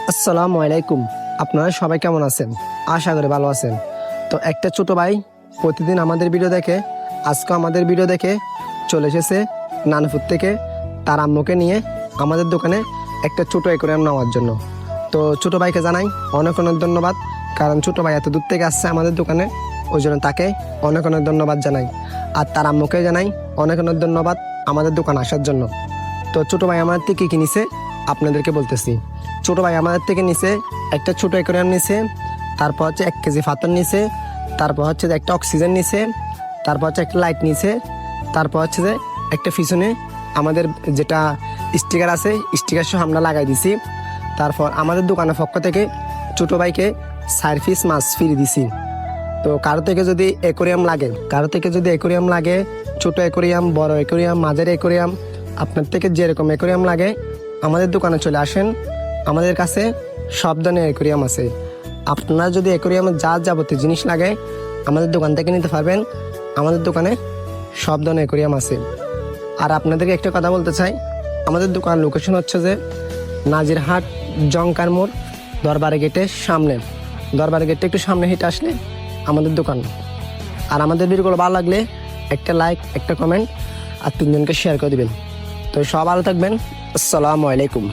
আসসালামু আলাইকুম। আপনারা সবাই কেমন আছেন? আশা করি ভালো আছেন। তো একটা ছোট ভাই প্রতিদিন আমাদের ভিডিও দেখে, আজকে আমাদের ভিডিও দেখে চলে এসেছে নানপুর থেকে তার আম্মুকে নিয়ে আমাদের দোকানে একটা ছোট অ্যাকোয়ারিয়াম নেওয়ার জন্য। তো ছোট ভাইকে জানাই অনেক অনেক ধন্যবাদ, কারণ ছোট ভাই এত দূর থেকে আসছে আমাদের দোকানে, ওই জন্য তাকে অনেক অনেক ধন্যবাদ জানাই। আর তার আম্মুকে জানাই অনেক অনেক ধন্যবাদ আমাদের দোকানে আসার জন্য। তো ছোট ভাই আমাদের থেকে কী নিছে আপনাদেরকে বলতেছি। ছোট ভাই আমাদের থেকে নিছে একটা ছোট অ্যাকোয়ারিয়াম নিছে, তারপর হচ্ছে 1 কেজি পাথর নিছে, তারপর হচ্ছে যে একটা অক্সিজেন নিছে, তারপর হচ্ছে একটা লাইট নিছে, তারপর হচ্ছে যে একটা পিছনে আমাদের যেটা স্টিকার আছে স্টিকার সহ আমরা লাগাই দিছি। তারপর আমাদের দোকানের পক্ষ থেকে ছোট ভাইকে 4 পিস মাছ ফ্রি দিছি। তো কারো থেকে যদি অ্যাকোয়ারিয়াম লাগে, ছোট অ্যাকোয়ারিয়াম, বড় অ্যাকোয়ারিয়াম, মাঝের অ্যাকোয়ারিয়াম, আপনার থেকে যেরকম অ্যাকোয়ারিয়াম লাগে আমাদের দোকানে চলে আসেন। আমাদের কাছে সব ধরনের অ্যাকোয়ারিয়াম আছে। আপনারা যদি অ্যাকোয়ারিয়ামের যা যাবতীয় জিনিস লাগে আমাদের দোকান থেকে নিতে পারবেন। আমাদের দোকানে সব ধরনের অ্যাকোয়ারিয়াম আছে। আর আপনাদেরকে একটা কথা বলতে চাই, আমাদের দোকান লোকেশন হচ্ছে যে নাজিরহাট জংকার মোড়, দরবারে গেটের সামনে। দরবারে গেটটা একটু সামনে হেঁটে আসলে আমাদের দোকান। আর আমাদের ভিডিওগুলো ভালো লাগলে একটা লাইক, একটা কমেন্ট আর 3 জনকে শেয়ার করে দিবেন। তো সব ভালো থাকবেন। আসসালামু আলাইকুম।